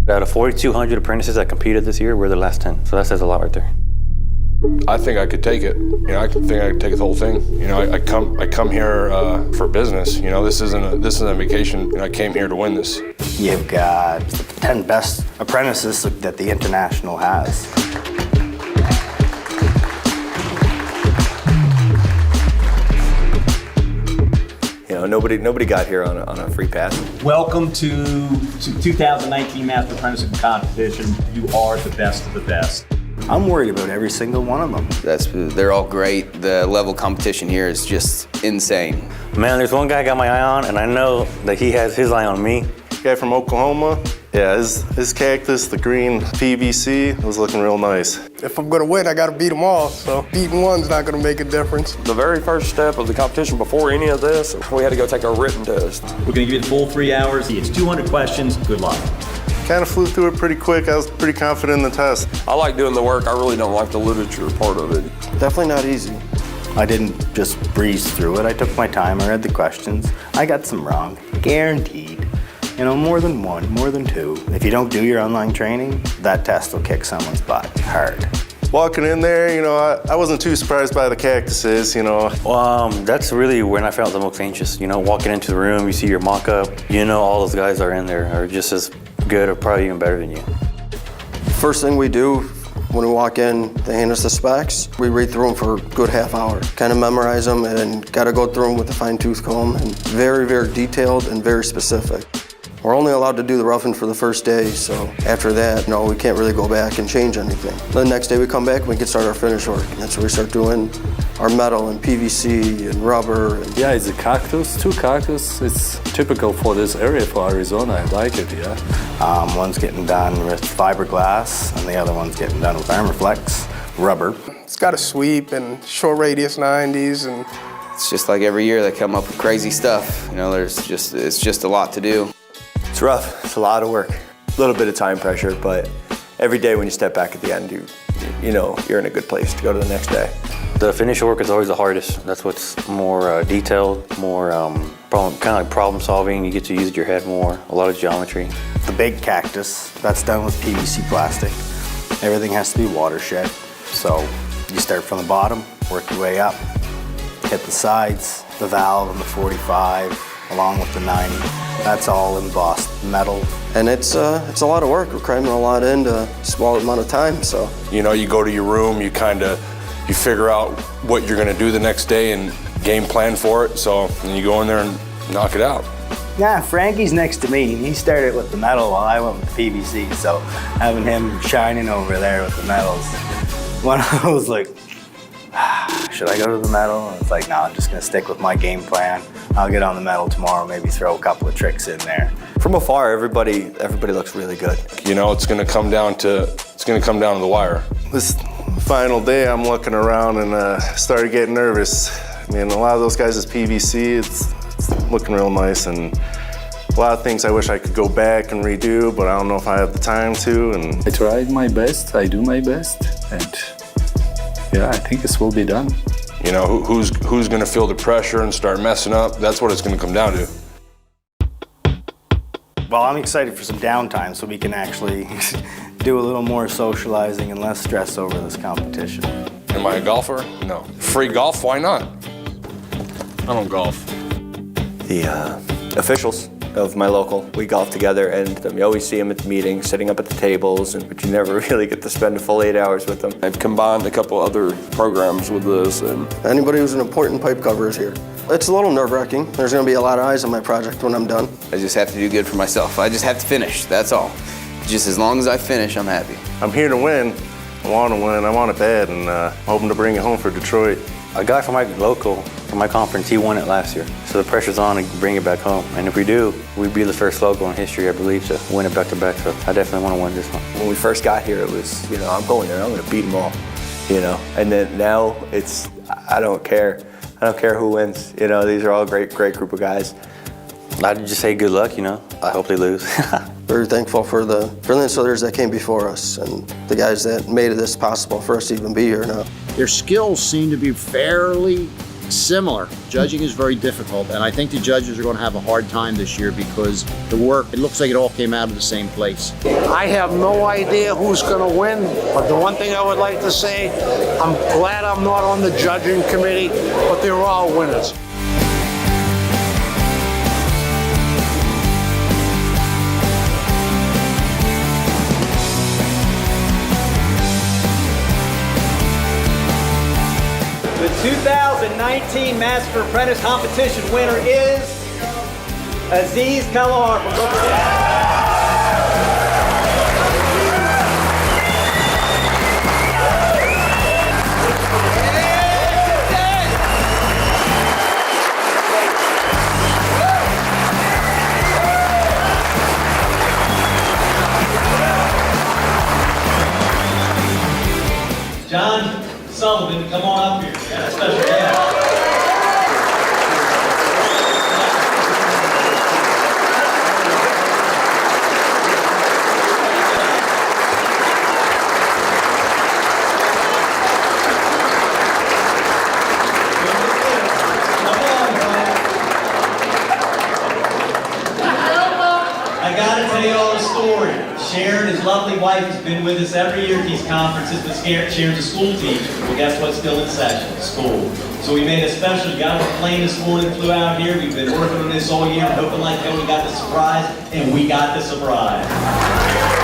Out of 4,200 apprentices that competed this year, we're the last 10. So that says a lot right there. I think I could take it. I think I could take the whole thing. I come here for business. This isn't a vacation. I came here to win this. You've got the 10 best apprentices that the International has. Nobody got here on a free pass. Welcome to 2019 Master Apprentice Competition. You are the best of the best. I'm worried about every single one of them. They're all great. The level competition here is just insane. Man, there's one guy I got my eye on, and I know that he has his eye on me. Guy from Oklahoma. Yeah, his cactus, the green PVC, was looking real nice. If I'm gonna win, I gotta beat them all, so beating one's not gonna make a difference. The very first step of the competition before any of this, we had to go take a written test. We're gonna give you the full 3 hours. It's 200 questions. Good luck. Kind of flew through it pretty quick. I was pretty confident in the test. I like doing the work. I really don't like the literature part of it. Definitely not easy. I didn't just breeze through it. I took my time, I read the questions. I got some wrong, guaranteed. More than one, more than two. If you don't do your online training, that test will kick someone's butt hard. Walking in there, I wasn't too surprised by the cactuses, That's really when I felt the most anxious. Walking into the room, you see your mock-up. All those guys are in there are just as good or probably even better than you. First thing we do when we walk in, they hand us the specs. We read through them for a good half hour. Kind of memorize them and got to go through them with a fine-tooth comb, and very, very detailed and very specific. We're only allowed to do the roughing for the first day, so after that, we can't really go back and change anything. The next day we come back and we can start our finish work. And that's where we start doing our metal and PVC and rubber. Yeah, it's a cactus, 2 cactus. It's typical for this area, for Arizona. I like it, yeah. One's getting done with fiberglass, and the other one's getting done with Armorflex rubber. It's got a sweep and short radius 90s, and It's just like every year they come up with crazy stuff. It's just a lot to do. It's rough. It's a lot of work. A little bit of time pressure, but every day when you step back at the end, you're in a good place to go to the next day. The finish work is always the hardest. That's what's more detailed, more kind of like problem solving. You get to use your head more, a lot of geometry. The big cactus, that's done with PVC plastic. Everything has to be watershed. So you start from the bottom, work your way up, hit the sides, the valve and the 45, along with the 90. That's all embossed metal. And it's a lot of work. We're cramming a lot into a small amount of time, so. You go to your room, you figure out what you're gonna do the next day and game plan for it. So then you go in there and knock it out. Yeah, Frankie's next to me. He started with the metal while I went with the PVC, so having him shining over there with the metals, when I was like, should I go to the metal? And it's like, no, I'm just gonna stick with my game plan. I'll get on the metal tomorrow, maybe throw a couple of tricks in there. From afar, everybody looks really good. It's gonna come down to the wire. This final day, I'm looking around and started getting nervous. A lot of those guys is PVC. It's looking real nice, and a lot of things I wish I could go back and redo, but I don't know if I have the time to. And I tried my best, I do my best, and yeah, I think this will be done. Who's gonna feel the pressure and start messing up? That's what it's gonna come down to. Well, I'm excited for some downtime so we can actually do a little more socializing and less stress over this competition. Am I a golfer? No. Free golf? Why not? I don't golf. The officials of my local, we golf together, and you always see them at the meetings, sitting up at the tables, but you never really get to spend a full 8 hours with them. I've combined a couple other programs with this, and Anybody who's an important pipe cover is here. It's a little nerve-wracking. There's gonna be a lot of eyes on my project when I'm done. I just have to do good for myself. I just have to finish, that's all. Just as long as I finish, I'm happy. I'm here to win. I want to win. I want it bad, and hoping to bring it home for Detroit. A guy from my local, from my conference, he won it last year. So the pressure's on to bring it back home. And if we do, we'd be the first local in history, I believe, to win it back-to-back. So I definitely want to win this one. When we first got here, it was, I'm going there, I'm going to beat them all, And then now it's, I don't care. I don't care who wins. These are all a great group of guys. I'd just say good luck, I hope they lose. Very thankful for the insulators that came before us and the guys that made this possible for us to even be here now. Their skills seem to be fairly similar. Judging is very difficult, and I think the judges are going to have a hard time this year because the work, it looks like it all came out of the same place. I have no idea who's going to win, but the one thing I would like to say, I'm glad I'm not on the judging committee, but they're all winners. The 2019 Master Apprentice Competition winner is Aziz Kalahar from Brooklyn. John Sullivan, come on up here. Got a special guest. I gotta tell you all a story. Sharon, his lovely wife, has been with us every year at these conferences, but Sharon's a school teacher. Well, guess what's still in session? School. So we made a special, got on a plane this morning, flew out here. We've been working on this all year, hoping like hell we got the surprise, and we got the surprise.